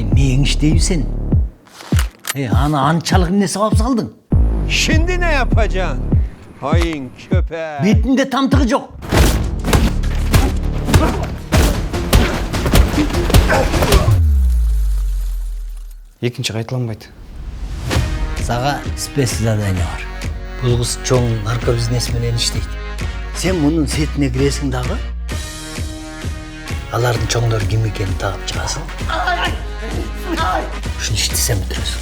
Neyin işteysen? Ana ançalık ne sevap saldın? Şimdi ne yapacaksın? Hain köpek. Betinde tam tıkı yok. Екінші қайталанбайды. Sağa spesiz zadanya var. Бұл қыз чоң наркобизнесменен иштейт. Сен мұның сетіне кіресің дағы? Алардың чоңдары кім екенін тағып шығасың. Шын іштесем бітіресің.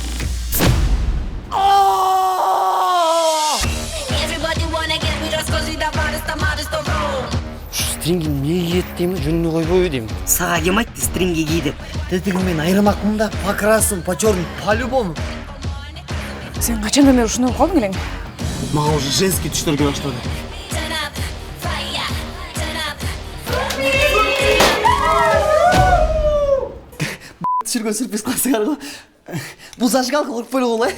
Стрингін не киеді деймі, жүніне қойбой деймі. Саға кем айтты стринги ки деп. Тетігімен айырмақпын да, по красным, по черным, по-любому. Сен қачандан бері ушундай болуп калдың элең? Мага уже женский түштөргө баштады. Түсірген сүрприз классикар ғой. Бұл зажигалка ұрып ғой.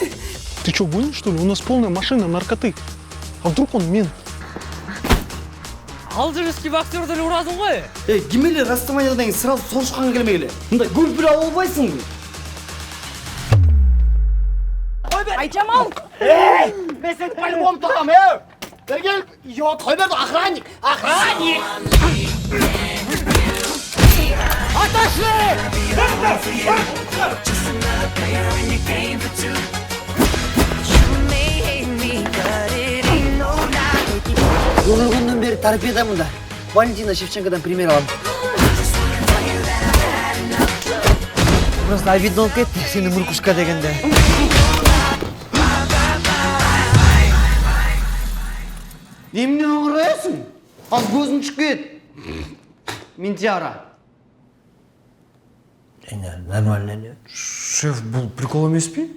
Ты что, гонишь, что ли? У нас полная машина наркоты. А вдруг он мент? Алжирский боксердер урадың ғой? Кемелі Растаманиядан сразу сол шыққан келмейлі. Мұндай гүл-гүл албайсың ғой. Айтжамал! Мен сен по-любому тағам, Бергел, той берді, охранник! Охранник! Өлгенден бері торпедамын да. Валентина Шевченкодан пример аламын. Просто обидно болып кетті, сені мұркушка дегенде. Немене аңырайсың? Ал көзің шық кет. Ментиара. Нормально не? Шеф, бұл прикол емес пе?